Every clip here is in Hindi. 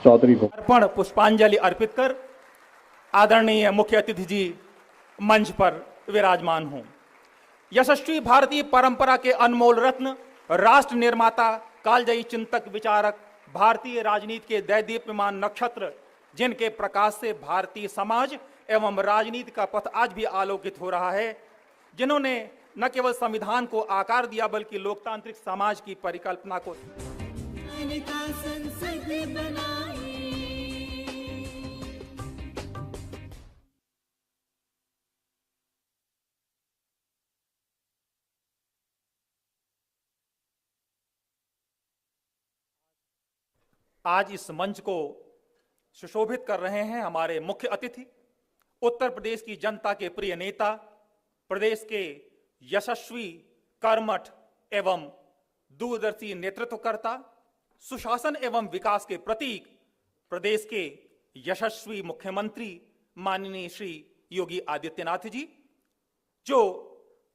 चौधरी को अर्पण पुष्पांजलि अर्पित कर आदरणीय मुख्य अतिथि जी मंच पर विराजमान हों। यशस्वी भारतीय परंपरा के अनमोल रत्न, राष्ट्र निर्माता, कालजयी चिंतक, विचारक, भारतीय राजनीति के दैदीप्यमान नक्षत्र, जिनके प्रकाश से भारतीय समाज एवं राजनीति का पथ आज भी आलोकित हो रहा है, जिन्होंने न केवल संविधान को आकार दिया बल्कि लोकतांत्रिक समाज की परिकल्पना को आज इस मंच को सुशोभित कर रहे हैं हमारे मुख्य अतिथि, उत्तर प्रदेश की जनता के प्रिय नेता, प्रदेश के यशस्वी, कर्मठ एवं दूरदर्शी नेतृत्वकर्ता, सुशासन एवं विकास के प्रतीक, प्रदेश के यशस्वी मुख्यमंत्री माननीय श्री योगी आदित्यनाथ जी, जो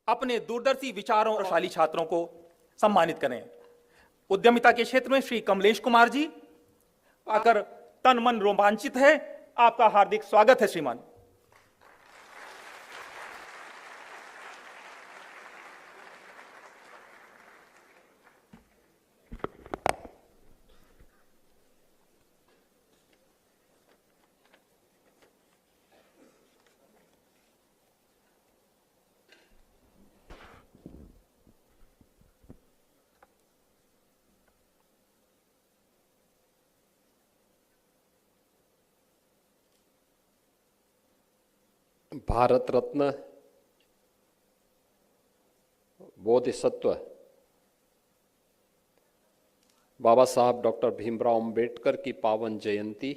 अपने दूरदर्शी विचारों और शाली छात्रों को सम्मानित करें। उद्यमिता के क्षेत्र में श्री कमलेश कुमार जी आकर तन मन रोमांचित है। आपका हार्दिक स्वागत है श्रीमान। भारत रत्न बोधिसत्व बाबा साहब डॉक्टर भीमराव अंबेडकर की पावन जयंती,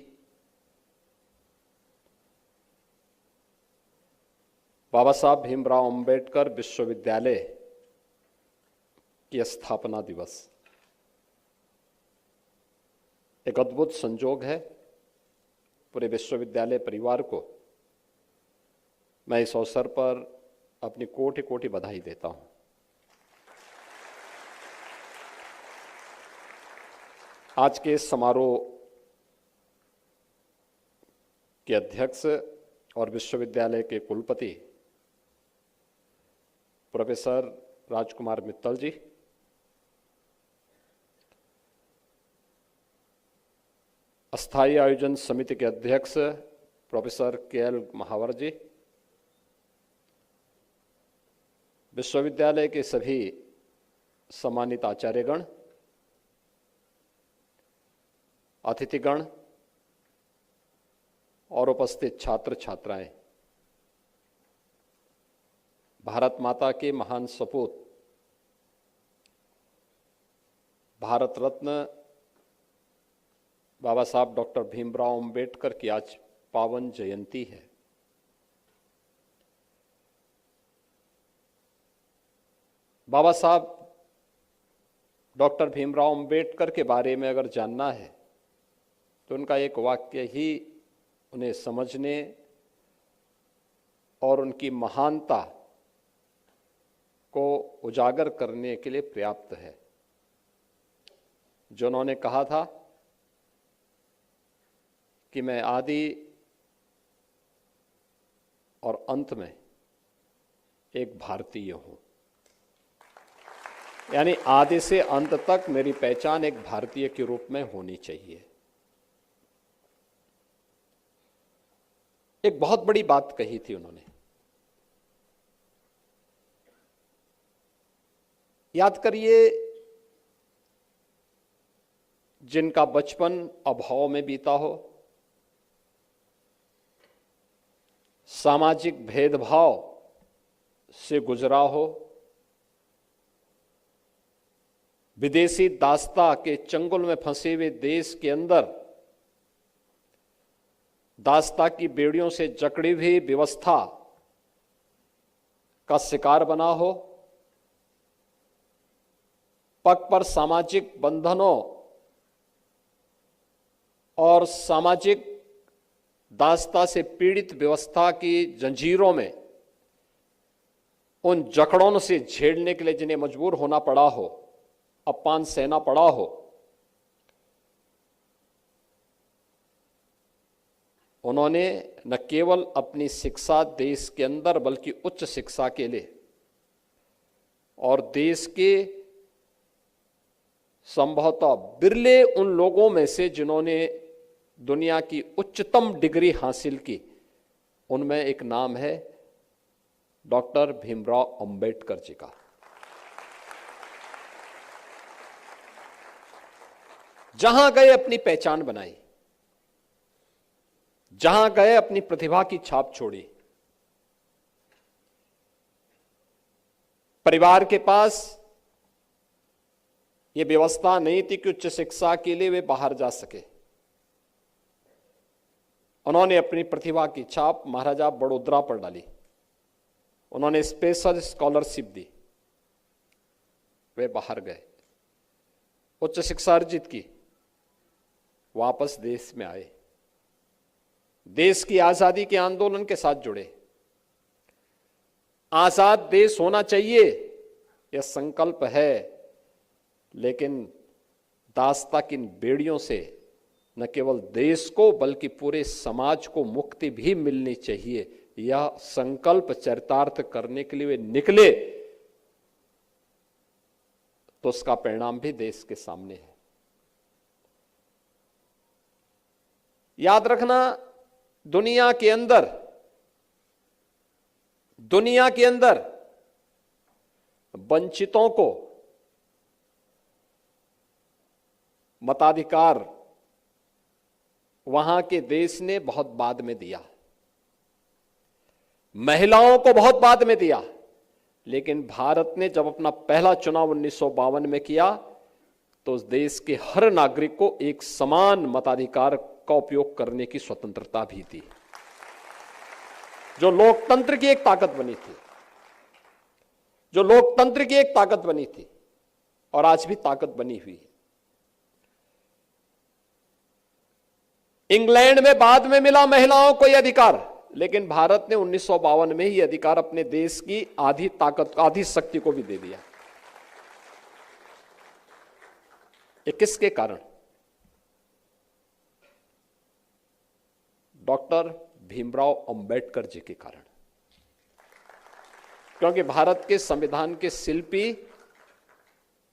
बाबा साहब भीमराव अंबेडकर विश्वविद्यालय की स्थापना दिवस एक अद्भुत संजोग है। पूरे विश्वविद्यालय परिवार को मैं इस अवसर पर अपनी कोटि कोटि बधाई देता हूं। आज के इस समारोह के अध्यक्ष और विश्वविद्यालय के कुलपति प्रोफेसर राजकुमार मित्तल जी, अस्थायी आयोजन समिति के अध्यक्ष प्रोफेसर के.एल. महावर जी, विश्वविद्यालय के सभी सम्मानित आचार्यगण, अतिथिगण और उपस्थित छात्र छात्राएं, भारत माता के महान सपूत भारत रत्न बाबा साहब डॉक्टर भीमराव अंबेडकर की आज पावन जयंती है। बाबा साहब डॉक्टर भीमराव अंबेडकर के बारे में अगर जानना है तो उनका एक वाक्य ही उन्हें समझने और उनकी महानता को उजागर करने के लिए पर्याप्त है, जो उन्होंने कहा था कि मैं आदि और अंत में एक भारतीय हूं। यानी आदि से अंत तक मेरी पहचान एक भारतीय के रूप में होनी चाहिए। एक बहुत बड़ी बात कही थी उन्होंने। याद करिए, जिनका बचपन अभाव में बीता हो, सामाजिक भेदभाव से गुजरा हो, विदेशी दासता के चंगुल में फंसे हुए देश के अंदर दासता की बेड़ियों से जकड़ी हुई व्यवस्था का शिकार बना हो, पग पर सामाजिक बंधनों और सामाजिक दासता से पीड़ित व्यवस्था की जंजीरों में उन जकड़ों से झेलने के लिए जिन्हें मजबूर होना पड़ा हो, अपमान सहना पड़ा हो, उन्होंने न केवल अपनी शिक्षा देश के अंदर बल्कि उच्च शिक्षा के लिए और देश के संभवतः बिरले उन लोगों में से जिन्होंने दुनिया की उच्चतम डिग्री हासिल की, उनमें एक नाम है डॉक्टर भीमराव अंबेडकर जी का। जहां गए अपनी पहचान बनाई, जहां गए अपनी प्रतिभा की छाप छोड़ी। परिवार के पास यह व्यवस्था नहीं थी कि उच्च शिक्षा के लिए वे बाहर जा सके। उन्होंने अपनी प्रतिभा की छाप महाराजा बड़ोदरा पर डाली। उन्होंने स्पेशल स्कॉलरशिप दी, वे बाहर गए, उच्च शिक्षा अर्जित की, वापस देश में आए, देश की आजादी के आंदोलन के साथ जुड़े। आजाद देश होना चाहिए यह संकल्प है, लेकिन दास्ता की इन बेड़ियों से न केवल देश को बल्कि पूरे समाज को मुक्ति भी मिलनी चाहिए। यह संकल्प चरितार्थ करने के लिए वे निकले, तो उसका परिणाम भी देश के सामने है। याद रखना, दुनिया के अंदर वंचितों को मताधिकार वहां के देश ने बहुत बाद में दिया, महिलाओं को बहुत बाद में दिया, लेकिन भारत ने जब अपना पहला चुनाव 1952 में किया तो उस देश के हर नागरिक को एक समान मताधिकार का उपयोग करने की स्वतंत्रता भी दी, जो लोकतंत्र की एक ताकत बनी थी, और आज भी ताकत बनी हुई है। इंग्लैंड में बाद में मिला महिलाओं को यह अधिकार, लेकिन भारत ने 1952 में ही अधिकार अपने देश की आधी ताकत, आधी शक्ति को भी दे दिया। ये किसके कारण? डॉक्टर भीमराव अंबेडकर जी के कारण, क्योंकि भारत के संविधान के शिल्पी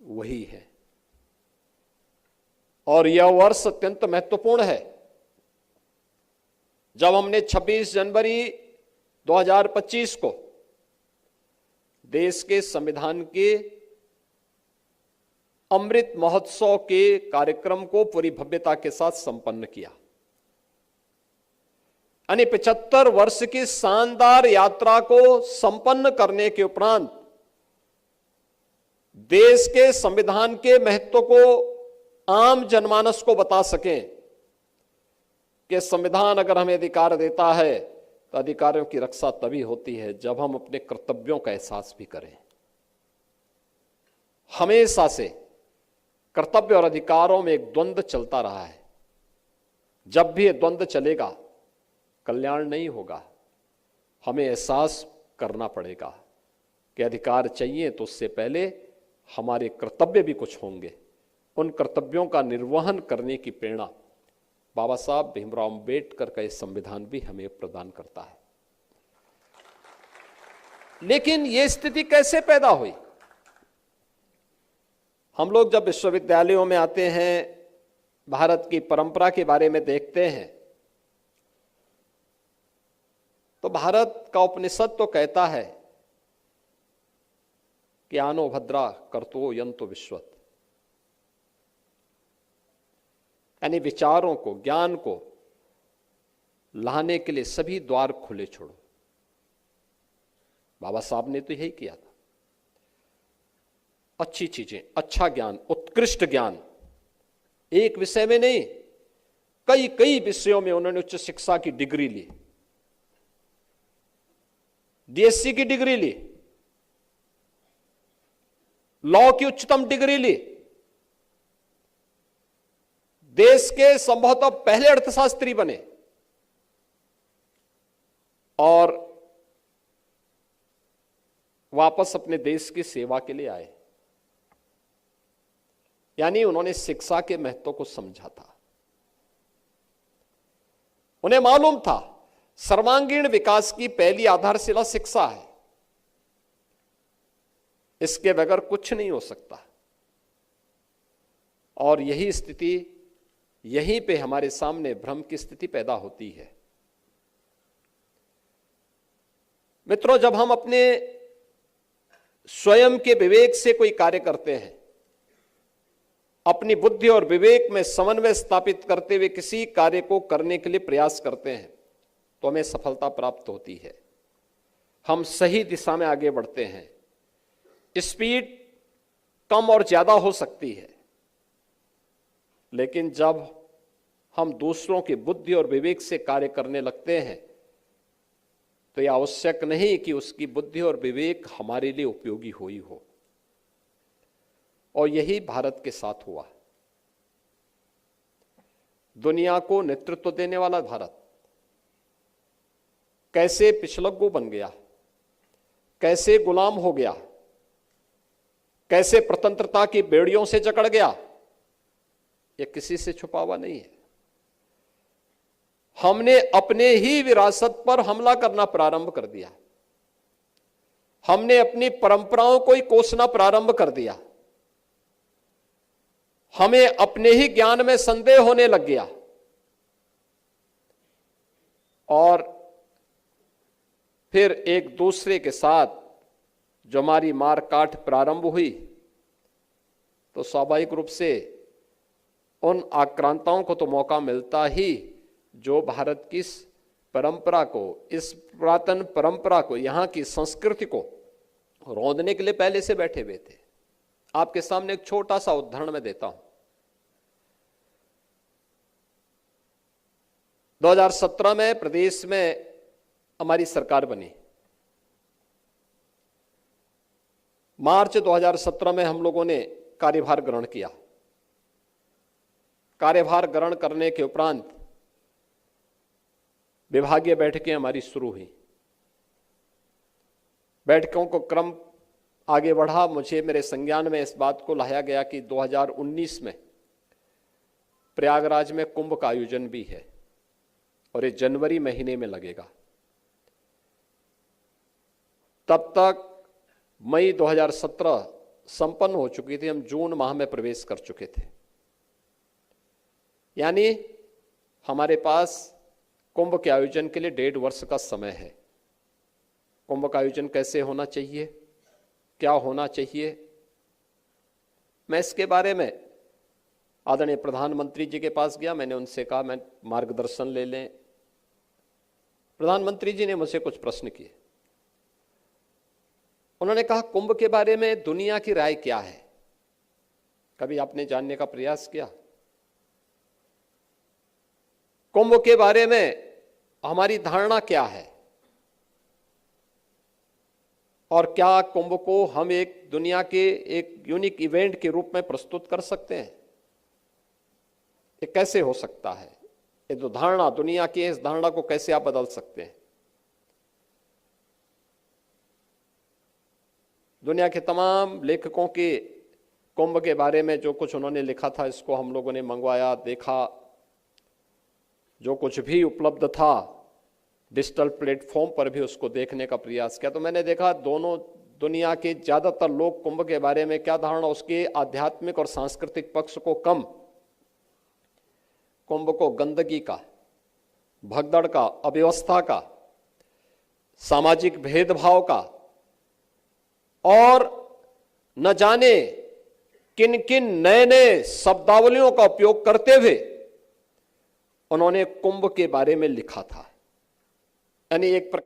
वही है। और यह वर्ष अत्यंत महत्वपूर्ण है जब हमने 26 जनवरी 2025 को देश के संविधान के अमृत महोत्सव के कार्यक्रम को पूरी भव्यता के साथ संपन्न किया। यानी 75 वर्ष की शानदार यात्रा को संपन्न करने के उपरांत देश के संविधान के महत्व को आम जनमानस को बता सकें कि संविधान अगर हमें अधिकार देता है तो अधिकारों की रक्षा तभी होती है जब हम अपने कर्तव्यों का एहसास भी करें। हमेशा से कर्तव्य और अधिकारों में एक द्वंद्व चलता रहा है। जब भी ये द्वंद्व चलेगा कल्याण नहीं होगा। हमें एहसास करना पड़ेगा कि अधिकार चाहिए तो उससे पहले हमारे कर्तव्य भी कुछ होंगे। उन कर्तव्यों का निर्वहन करने की प्रेरणा बाबा साहब भीमराव अंबेडकर का यह संविधान भी हमें प्रदान करता है। लेकिन यह स्थिति कैसे पैदा हुई? हम लोग जब विश्वविद्यालयों में आते हैं, भारत की परंपरा के बारे में देखते हैं, तो भारत का उपनिषद तो कहता है कि आनो भद्रा कर्तो यंतो विश्वत, यानी विचारों को, ज्ञान को लाने के लिए सभी द्वार खुले छोड़ो। बाबा साहब ने तो यही किया था। अच्छी चीजें, अच्छा ज्ञान, उत्कृष्ट ज्ञान, एक विषय में नहीं, कई कई विषयों में उन्होंने उच्च शिक्षा की डिग्री ली, डीएससी की डिग्री ली, लॉ की उच्चतम डिग्री ली, देश के संभवतः पहले अर्थशास्त्री बने और वापस अपने देश की सेवा के लिए आए। यानी उन्होंने शिक्षा के महत्व को समझा था। उन्हें मालूम था सर्वांगीण विकास की पहली आधारशिला शिक्षा है, इसके बगैर कुछ नहीं हो सकता। और यही स्थिति, यहीं पे हमारे सामने भ्रम की स्थिति पैदा होती है। मित्रों, जब हम अपने स्वयं के विवेक से कोई कार्य करते हैं, अपनी बुद्धि और विवेक में समन्वय स्थापित करते हुए किसी कार्य को करने के लिए प्रयास करते हैं, तो हमें सफलता प्राप्त होती है, हम सही दिशा में आगे बढ़ते हैं। स्पीड कम और ज्यादा हो सकती है, लेकिन जब हम दूसरों की बुद्धि और विवेक से कार्य करने लगते हैं, तो यह आवश्यक नहीं कि उसकी बुद्धि और विवेक हमारे लिए उपयोगी हुई हो। और यही भारत के साथ हुआ। दुनिया को नेतृत्व देने वाला भारत कैसे पिछलग्गू बन गया, कैसे गुलाम हो गया, कैसे स्वतंत्रता की बेड़ियों से जकड़ गया, यह किसी से छुपा हुआ नहीं है। हमने अपने ही विरासत पर हमला करना प्रारंभ कर दिया, हमने अपनी परंपराओं को ही कोसना प्रारंभ कर दिया, हमें अपने ही ज्ञान में संदेह होने लग गया, और फिर एक दूसरे के साथ जो हमारी मार काट प्रारंभ हुई, तो स्वाभाविक रूप से उन आक्रांताओं को तो मौका मिलता ही जो भारत की परंपरा को, इस पुरातन परंपरा को, यहां की संस्कृति को रौंदने के लिए पहले से बैठे हुए थे। आपके सामने एक छोटा सा उदाहरण मैं देता हूं। 2017 में प्रदेश में हमारी सरकार बनी। मार्च 2017 में हम लोगों ने कार्यभार ग्रहण किया। कार्यभार ग्रहण करने के उपरांत विभागीय बैठकें हमारी शुरू हुई। बैठकों को क्रम आगे बढ़ा। मुझे मेरे संज्ञान में इस बात को लाया गया कि 2019 में प्रयागराज में कुंभ का आयोजन भी है और ये जनवरी महीने में लगेगा। तब तक मई 2017 संपन्न हो चुकी थी, हम जून माह में प्रवेश कर चुके थे। यानी हमारे पास कुंभ के आयोजन के लिए 1.5 वर्ष का समय है। कुंभ का आयोजन कैसे होना चाहिए, क्या होना चाहिए, मैं इसके बारे में आदरणीय प्रधानमंत्री जी के पास गया। मैंने उनसे कहा मैं मार्गदर्शन ले लें। प्रधानमंत्री जी ने मुझसे कुछ प्रश्न किए। उन्होंने कहा कुंभ के बारे में दुनिया की राय क्या है, कभी आपने जानने का प्रयास किया? कुंभ के बारे में हमारी धारणा क्या है, और क्या कुंभ को हम एक दुनिया के एक यूनिक इवेंट के रूप में प्रस्तुत कर सकते हैं? ये कैसे हो सकता है? ये जो धारणा दुनिया की है, इस धारणा को कैसे आप बदल सकते हैं? दुनिया के तमाम लेखकों के कुंभ के बारे में जो कुछ उन्होंने लिखा था, इसको हम लोगों ने मंगवाया, देखा। जो कुछ भी उपलब्ध था डिजिटल प्लेटफॉर्म पर भी उसको देखने का प्रयास किया। तो मैंने देखा दोनों दुनिया के ज्यादातर लोग कुंभ के बारे में क्या धारणा, उसके आध्यात्मिक और सांस्कृतिक पक्ष को कम, कुंभ को गंदगी का, भगदड़ का, अव्यवस्था का, सामाजिक भेदभाव का, और न जाने किन किन नए नए शब्दावलियों का उपयोग करते हुए उन्होंने कुंभ के बारे में लिखा था। यानी एक